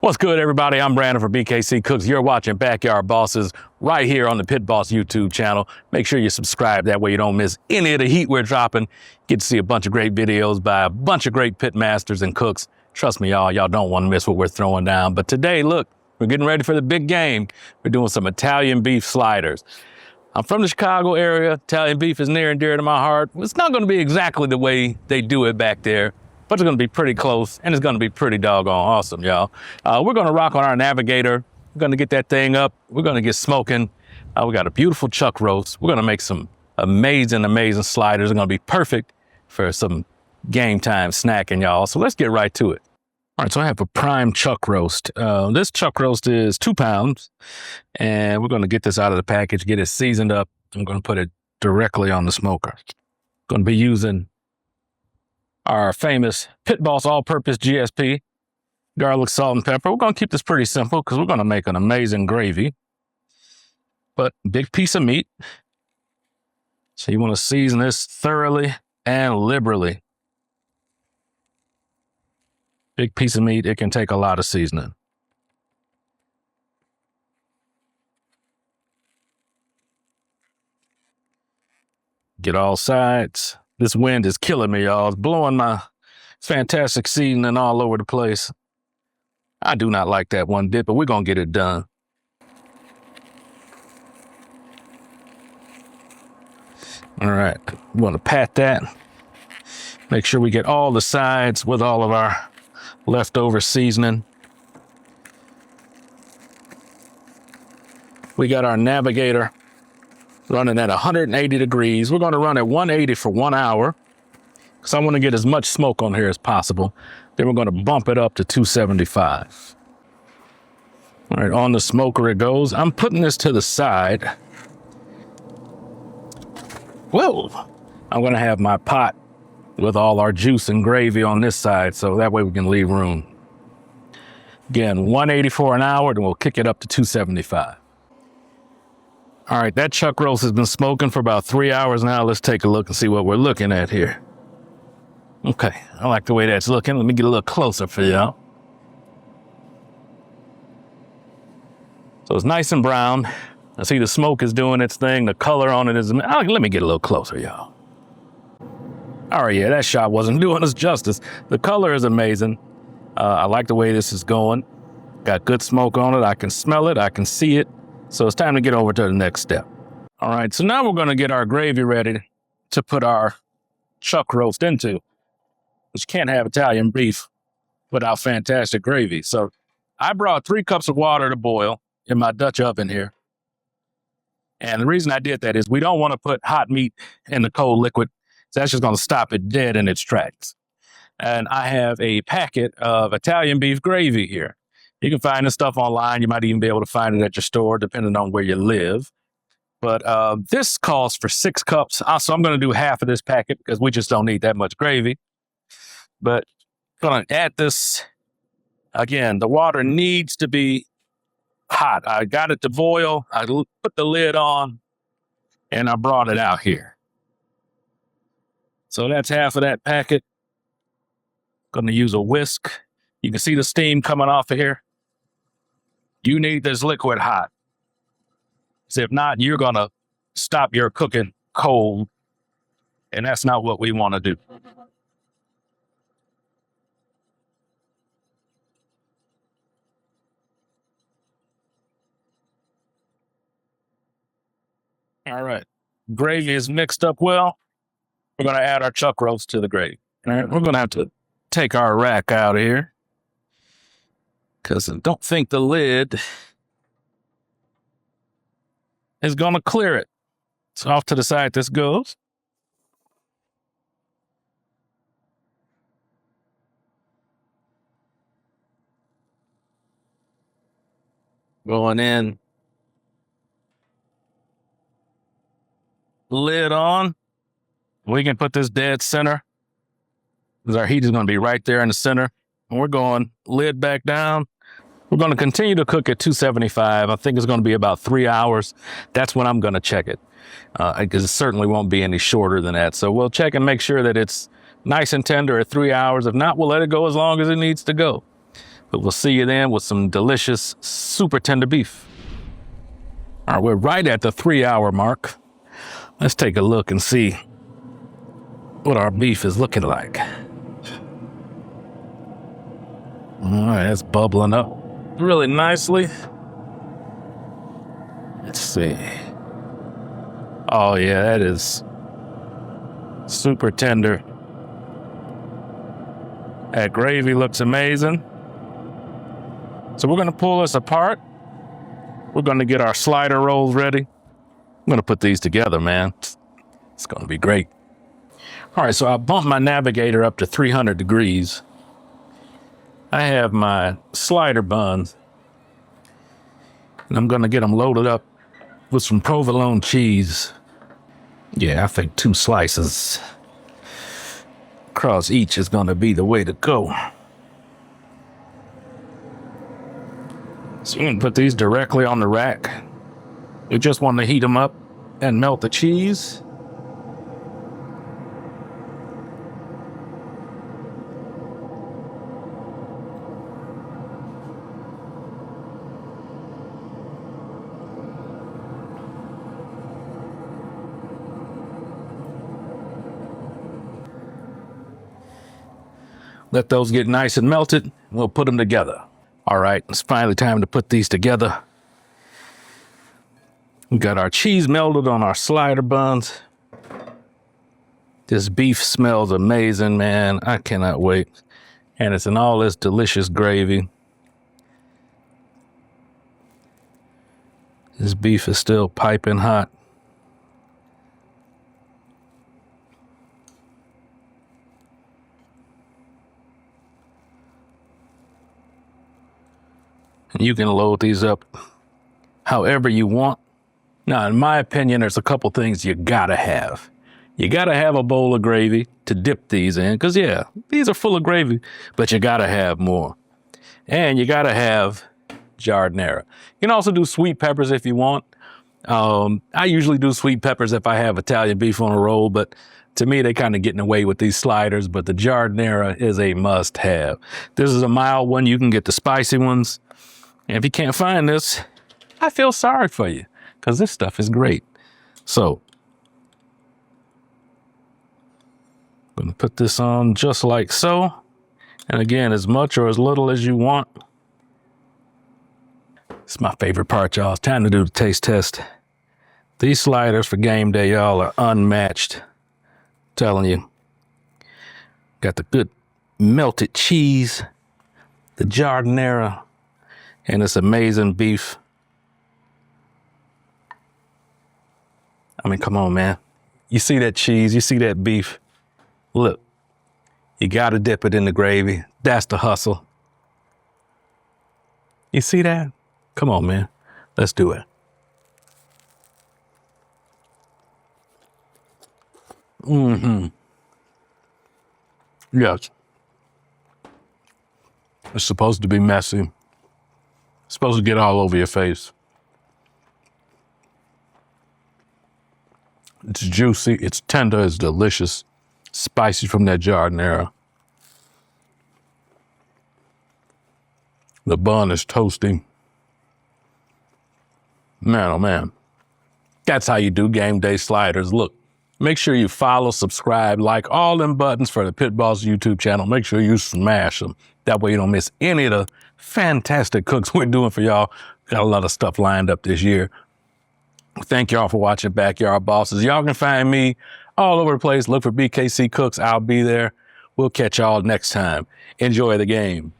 What's good, everybody? I'm Brandon from BKC Cooks. You're watching Backyard Bosses right here on the Pit Boss YouTube channel. Make sure you subscribe. That way you don't miss any of the heat we're dropping. Get to see a bunch of great videos by a bunch of great pit masters and cooks. Trust me, y'all don't want to miss what we're throwing down. But today, look, we're getting ready for the big game. We're doing some Italian beef sliders. I'm from the Chicago area. Italian beef is near and dear to my heart. It's not going to be exactly the way they do it back there, but it's going to be pretty close, and it's going to be pretty doggone awesome, y'all. We're going to rock on our Navigator. We're going to get that thing up. We're going to get smoking. We got a beautiful chuck roast. We're going to make some amazing, amazing sliders. They're going to be perfect for some game time snacking, y'all. So let's get right to it. All right, so I have a prime chuck roast. This chuck roast is 2 pounds, and we're going to get this out of the package, get it seasoned up. I'm going to put it directly on the smoker. Going to be using our famous Pit Boss all-purpose GSP, garlic, salt, and pepper. We're going to keep this pretty simple because we're going to make an amazing gravy. But big piece of meat. So you want to season this thoroughly and liberally. Big piece of meat, it can take a lot of seasoning. Get all sides. This wind is killing me, y'all. It's blowing my fantastic seasoning all over the place. I do not like that one bit, but we're going to get it done. All right, we want to pat that. Make sure we get all the sides with all of our leftover seasoning. We got our Navigator running at 180 degrees. We're going to run at 180 for 1 hour because I want to get as much smoke on here as possible. Then we're going to bump it up to 275. All right, on the smoker it goes. I'm putting this to the side. Whoa! I'm going to have my pot with all our juice and gravy on this side, so that way we can leave room. Again, 180 for an hour, then we'll kick it up to 275. All right, that chuck roast has been smoking for about 3 hours now. Let's take a look and see what we're looking at here. Okay, I like the way that's looking. Let me get a little closer for y'all. So it's nice and brown. I see the smoke is doing its thing. The color on it is, let me get a little closer, y'all. All right, yeah, that shot wasn't doing us justice. The color is amazing. I like the way this is going. Got good smoke on it. I can smell it. I can see it. So it's time to get over to the next step. All right, so now we're going to get our gravy ready to put our chuck roast into. But you can't have Italian beef without fantastic gravy. So I brought 3 cups of water to boil in my Dutch oven here. And the reason I did that is we don't want to put hot meat in the cold liquid. So that's just going to stop it dead in its tracks. And I have a packet of Italian beef gravy here. You can find this stuff online. You might even be able to find it at your store, depending on where you live. But this calls for 6 cups. So I'm going to do half of this packet because we just don't need that much gravy. But I'm going to add this. Again, the water needs to be hot. I got it to boil. I put the lid on, and I brought it out here. So that's half of that packet. Going to use a whisk. You can see the steam coming off of here. You need this liquid hot. So if not, you're going to stop your cooking cold, and that's not what we want to do. All right. Gravy is mixed up well. We're going to add our chuck roast to the gravy. All right, we're going to have to take our rack out of here because I don't think the lid is going to clear it. So off to the side this goes. Going in. Lid on. We can put this dead center because our heat is going to be right there in the center. And we're going lid back down. We're going to continue to cook at 275. I think it's going to be about 3 hours. That's when I'm going to check it because it certainly won't be any shorter than that. So we'll check and make sure that it's nice and tender at 3 hours. If not, we'll let it go as long as it needs to go. But we'll see you then with some delicious, super tender beef. All right, we're right at the 3-hour mark. Let's take a look and see what our beef is looking like. All right, it's bubbling up really nicely. Let's see. Oh yeah, that is super tender. That gravy looks amazing. So we're gonna pull this apart. We're gonna get our slider rolls ready. I'm gonna put these together, man. It's gonna be great. All right, so I bumped my Navigator up to 300 degrees. I have my slider buns, and I'm gonna get them loaded up with some provolone cheese. Yeah, I think 2 slices across each is gonna be the way to go. So we're gonna put these directly on the rack. We just want to heat them up and melt the cheese. Let those get nice and melted. We'll put them together. All right, it's finally time to put these together. We got our cheese melted on our slider buns. This beef smells amazing, man. I cannot wait. And it's in all this delicious gravy. This beef is still piping hot. And you can load these up however you want. Now, in my opinion, there's a couple things you gotta have. You gotta have a bowl of gravy to dip these in, because yeah, these are full of gravy, but you gotta have more. And you gotta have giardiniera. You can also do sweet peppers if you want. I usually do sweet peppers if I have Italian beef on a roll, but to me, they kind of getting away with these sliders, but the giardiniera is a must-have. This is a mild one. You can get the spicy ones. And if you can't find this, I feel sorry for you, because this stuff is great. So, I'm gonna put this on just like so. And again, as much or as little as you want. It's my favorite part, y'all. It's time to do the taste test. These sliders for game day, y'all, are unmatched. I'm telling you. Got the good melted cheese, the giardiniera, and this amazing beef. I mean, come on, man. You see that cheese, you see that beef. Look, you gotta dip it in the gravy. That's the hustle. You see that? Come on, man. Let's do it. Yes. It's supposed to be messy. It's supposed to get all over your face. It's juicy, it's tender, it's delicious. Spicy from that giardiniera. The bun is toasty. Man, oh man. That's how you do game day sliders. Look, make sure you follow, subscribe, like all them buttons for the Pit Boss YouTube channel. Make sure you smash them. That way you don't miss any of the fantastic cooks we're doing for y'all. Got a lot of stuff lined up this year. Thank y'all for watching Backyard Bosses. Y'all can find me all over the place. Look for BKC Cooks. I'll be there. We'll catch y'all next time. Enjoy the game.